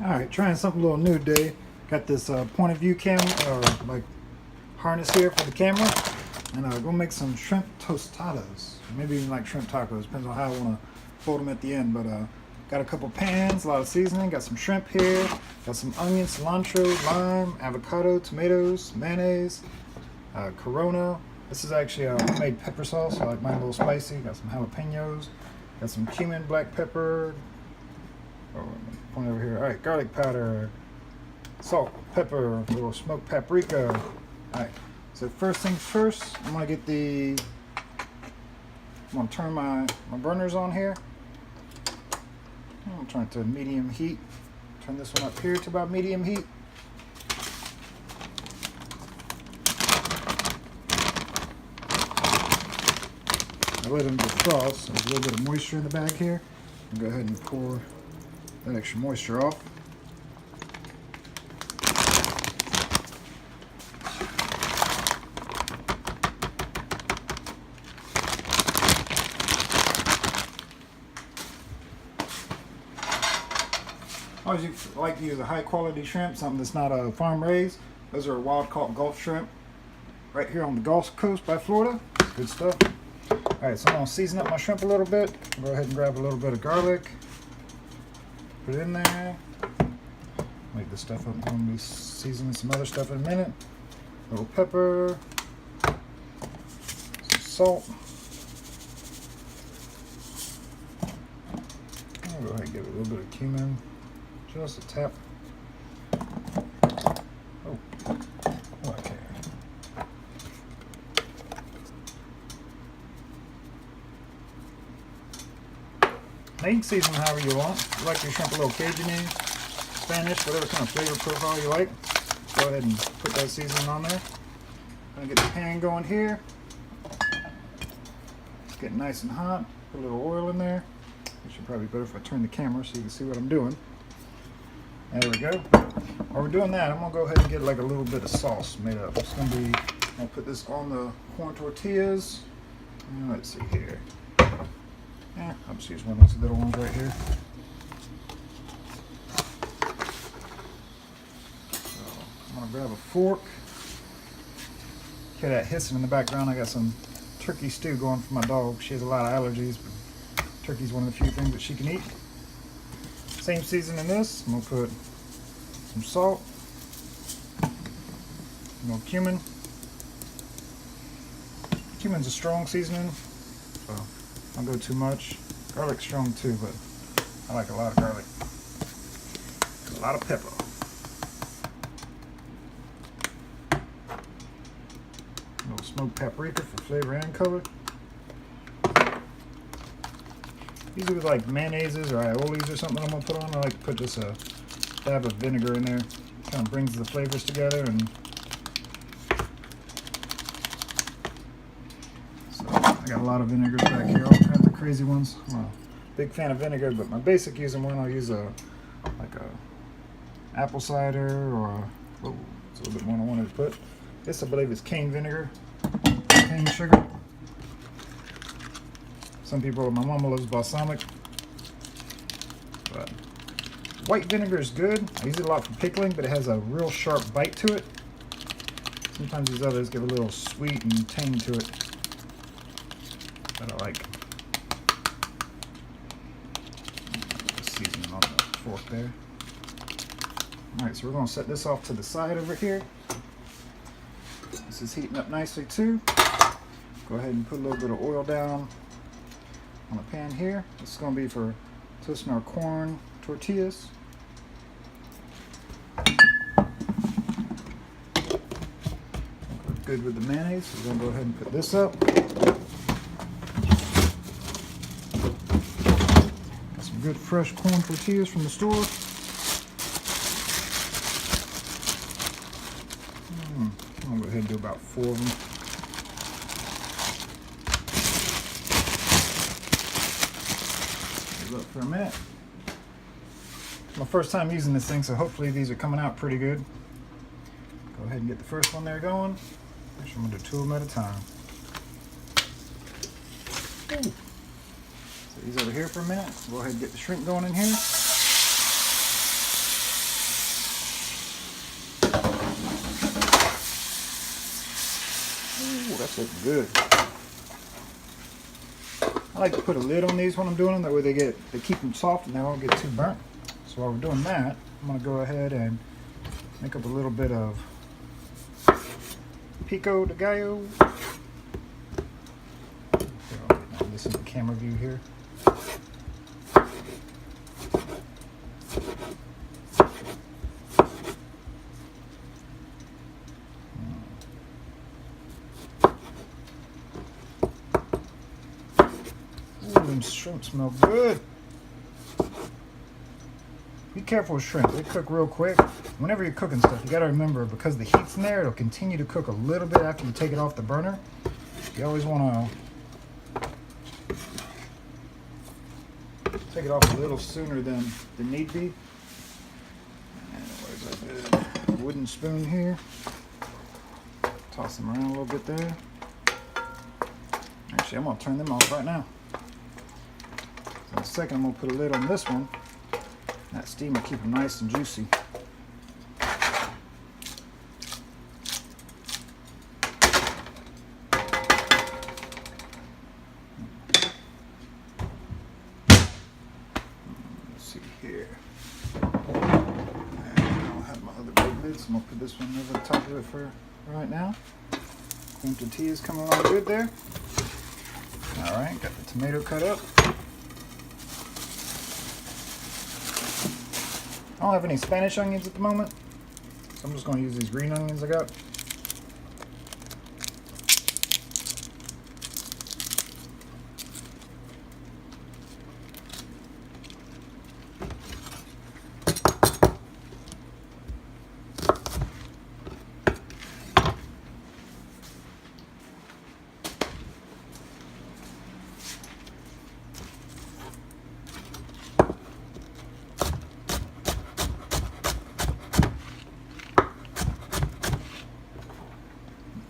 Alright, trying something a little new today. Got this point of view camera, or like harness here for the camera. And we're gonna make some shrimp tostadas. Maybe even like shrimp tacos, depends on how I wanna fold them at the end. But got a couple pans, a lot of seasoning, got some shrimp here, got some onion, cilantro, lime, avocado, tomatoes, mayonnaise, Corona. This is actually a homemade pepper sauce, so I like mine a little spicy. Got some jalapenos, got some cumin, black pepper. Oh, point over here. All right, garlic powder, salt, pepper, a little smoked paprika. All right. So first things first, I'm gonna turn my burners on here. I'm gonna turn it to medium heat. Turn this one up here to about medium heat. I let them defrost. There's a little bit of moisture in the bag here. I'll go ahead and pour that extra moisture off. I always like to use a high quality shrimp, something that's not a farm raised. Those are wild caught Gulf shrimp right here on the Gulf Coast by Florida. Good stuff. Alright, so I'm going to season up my shrimp a little bit. Go ahead and grab a little bit of garlic. Put it in there. Make this stuff up. I'm going to be seasoning some other stuff in a minute. A little pepper. Some salt. I'll go ahead and give it a little bit of cumin. Just a tap. Oh, okay. Now you can season however you want. You like your shrimp a little Cajun-y, Spanish, whatever kind of flavor profile you like. Go ahead and put that seasoning on there. I'm gonna get the pan going here. It's getting nice and hot. Put a little oil in there. It should probably be better if I turn the camera so you can see what I'm doing. There we go. While we're doing that, I'm gonna go ahead and get like a little bit of sauce made up. It's gonna be, I'll put this on the corn tortillas. And let's see here. I'll just use one of these little ones right here. So I'm gonna grab a fork. Hear that hissing in the background. I got some turkey stew going for my dog. She has a lot of allergies, but turkey's one of the few things that she can eat. Same seasoning this. I'm gonna put some salt, a little cumin. Cumin's a strong seasoning, so I don't go too much. Garlic's strong too, but I like a lot of garlic. A lot of pepper. A little smoked paprika for flavor and color. Usually with like mayonnaises or aiolis or something I'm gonna put on, I like to put just a dab of vinegar in there. Kind of brings the flavors together, and so I got a lot of vinegars back here, all kinds of crazy ones. I'm a big fan of vinegar, but my basic using one, I'll use a apple cider, or it's a little bit more I wanted to put. This I believe is cane vinegar, cane sugar. Some people, my mama loves balsamic, but white vinegar is good. I use it a lot for pickling, but it has a real sharp bite to it. Sometimes these others give a little sweet and tang to it that I like. Seasoning on the fork there. Alright, so we're going to set this off to the side over here. This is heating up nicely too. Go ahead and put a little bit of oil down on the pan here. This is going to be for toasting our corn tortillas. Good with the mayonnaise, so we're going to go ahead and put this up. Got some good fresh corn tortillas from the store. I'm going to go ahead and do about 4 of them. Look for a minute. It's my first time using this thing, so hopefully these are coming out pretty good. Go ahead and get the first one there going. Actually, I'm going to do 2 of them at a time. Ooh. So these over here for a minute. Go ahead and get the shrimp going in here. that's looking good. I like to put a lid on these when I'm doing them. That way they keep them soft and they won't get too burnt. So while we're doing that, I'm going to go ahead and make up a little bit of pico de gallo. This is the camera view here. Ooh, them shrimp smell good. Be careful with shrimp. They cook real quick. Whenever you're cooking stuff, you got to remember, because the heat's in there, it'll continue to cook a little bit after you take it off the burner. You always want to take it off a little sooner than need be. And where's that good wooden spoon here? Toss them around a little bit there. Actually, I'm going to turn them off right now. In a second, I'm going to put a lid on this one. That steam will keep them nice and juicy. Let's see here. And I'll have my other big lids. I'm going to put this one over the top of it for right now. Cream tortilla is coming along good there. Alright, got the tomato cut up. I don't have any Spanish onions at the moment, so I'm just going to use these green onions I got.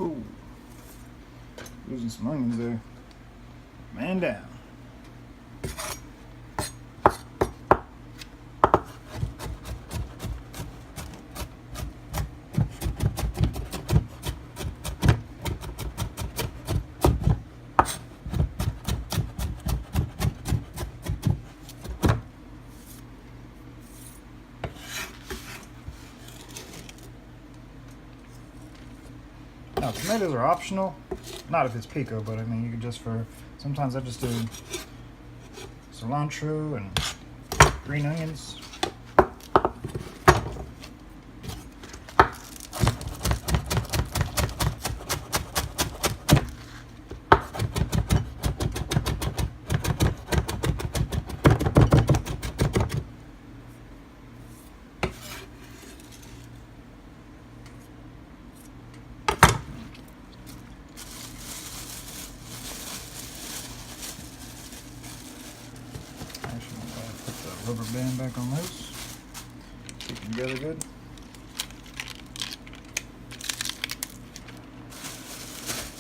Ooh, losing some onions there. Man down. Now, tomatoes are optional, not if it's pico, but I mean, you could just sometimes I just do cilantro and green onions. Rubber band back on those. Keep them together good.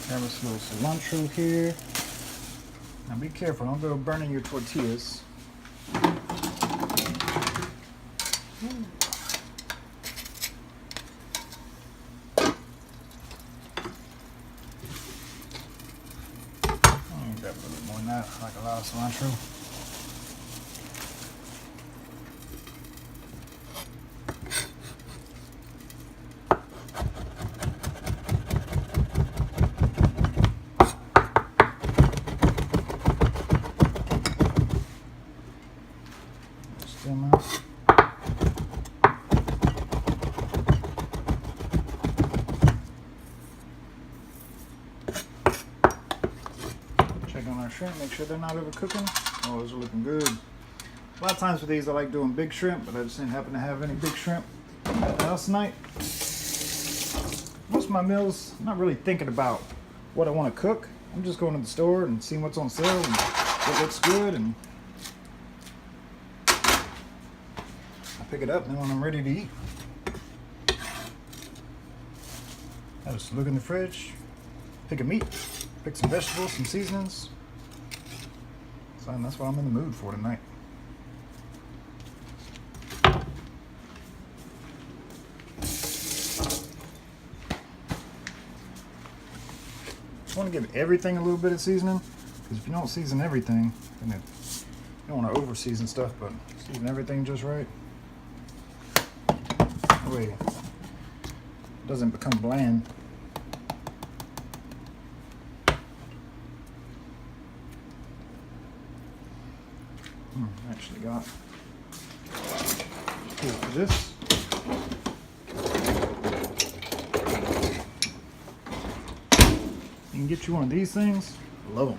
Grab us a little cilantro here. Now be careful, don't go burning your tortillas. Grab a little bit more than that, I like a lot of cilantro. Check on our shrimp, make sure they're not overcooking. Oh, those are looking good. A lot of times with these, I like doing big shrimp, but I just didn't happen to have any big shrimp at the house tonight. Most of my meals, I'm not really thinking about what I want to cook. I'm just going to the store and seeing what's on sale and what looks good, and I pick it up, and then when I'm ready to eat, I just look in the fridge, pick a meat, pick some vegetables, some seasonings. So that's what I'm in the mood for tonight. want to give everything a little bit of seasoning, because if you don't season everything, then you don't want to over season stuff, but season everything just right. That way it doesn't become bland. Actually got tool for this. You can get you one of these things. Love them,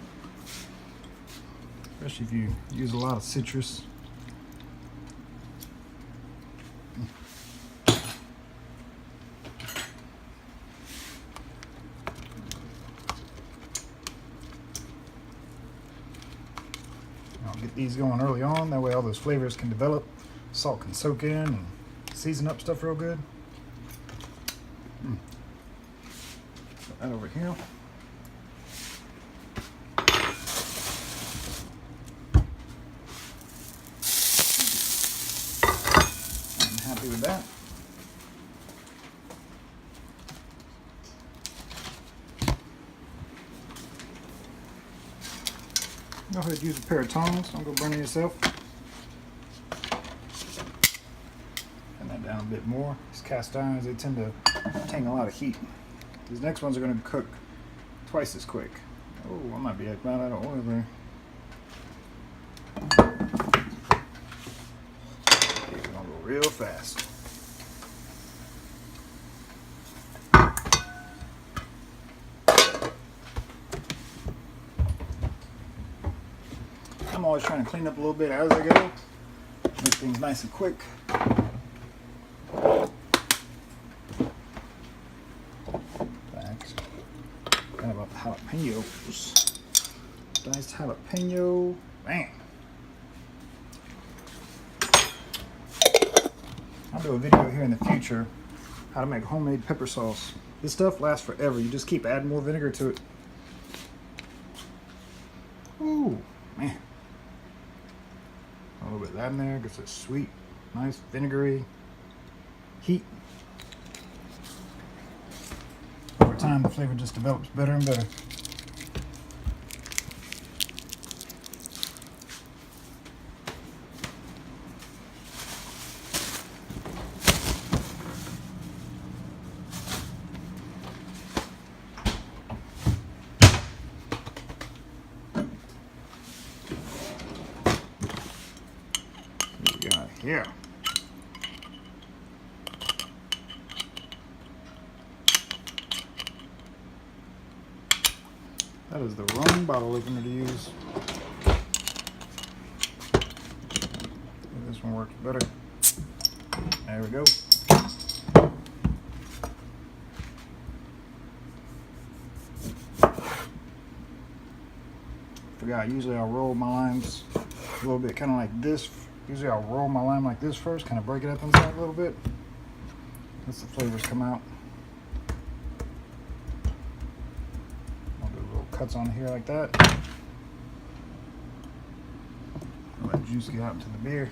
especially if you use a lot of citrus. I'll get these going early on, that way all those flavors can develop, salt can soak in, and season up stuff real good. Put that over here. I'm happy with that. Go ahead and use a pair of tongs. Don't go burning yourself. Turn that down a bit more. These cast irons, they tend to retain a lot of heat. These next ones are going to cook twice as quick. Oh, I might be about out of oil there. Okay, we're going to go real fast. I'm always trying to clean up a little bit as I go, make things nice and quick. Forgot about the jalapenos. Diced jalapeno. Man. I'll do a video here in the future how to make homemade pepper sauce. This stuff lasts forever. You just keep adding more vinegar to it. Ooh, man. A little bit of that in there, gets a sweet, nice, vinegary heat. Over time, the flavor just develops better and better. Yeah. That is the wrong bottle opener to use. This one works better. There we go. Forgot, usually I'll roll my limes a little bit, kind of like this. Usually I'll roll my lime like this first, kind of break it up inside a little bit. Let the flavors come out. I'll do little cuts on here like that. Let juice get out into the beer.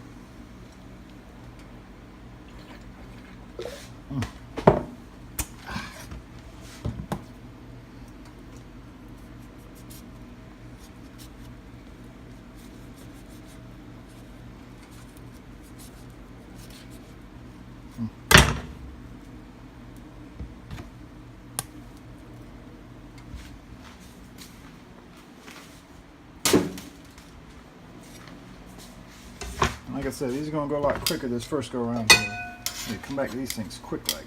Like I said, these are going to go a lot quicker this first go around. So you come back to these things quick like.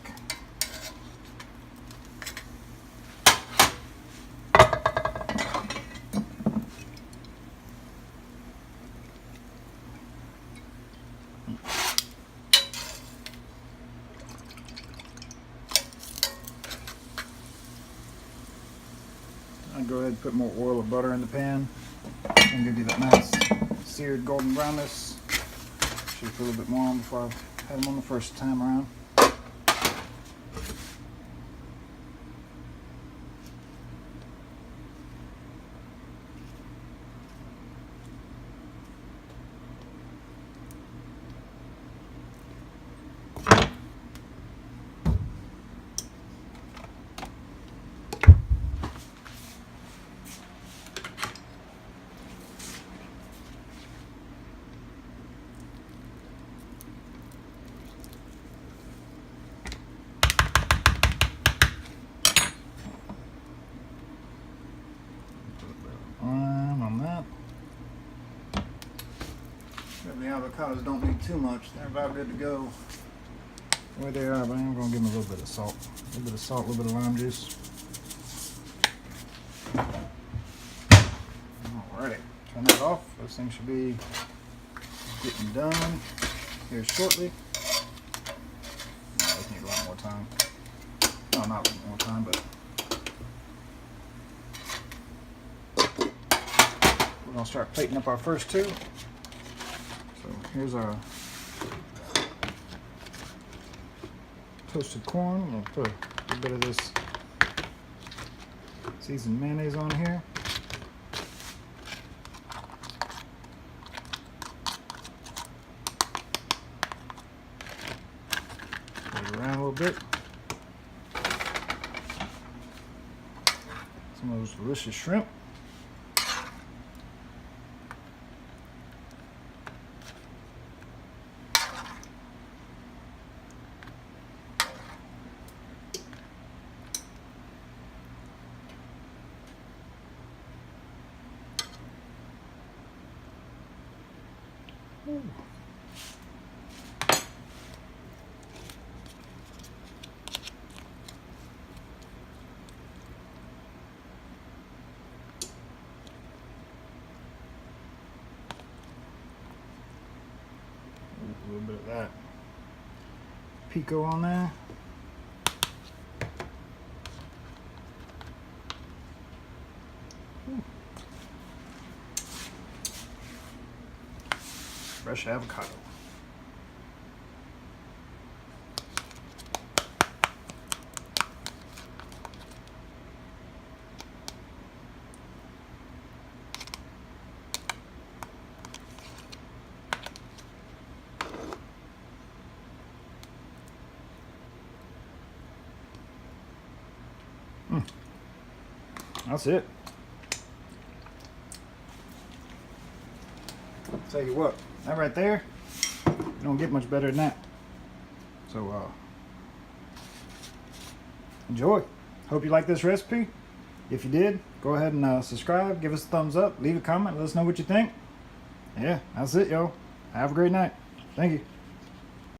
I'll go ahead and put more oil or butter in the pan and give you that nice seared golden brownness. Should put a little bit more on before I had them on the first time around. avocados don't need too much. They're about good to go where they are, but I'm going to give them a little bit of salt. A little bit of salt, a little bit of lime juice. Alrighty, turn that off. Those things should be getting done here shortly. These need a lot more time. No, not a lot more time, but we're going to start plating up our first two. So here's our toasted corn. I'm going to put a little bit of this seasoned mayonnaise on here. Put it around a little bit. Some of those delicious shrimp. Ooh. A little bit of that pico on there. Ooh. Fresh avocado. That's it. Tell you what, that right there, you don't get much better than that. So enjoy. Hope you like this recipe. If you did, go ahead and subscribe, give us a thumbs up, leave a comment, let us know what you think. Yeah, that's it, yo. Have a great night. Thank you.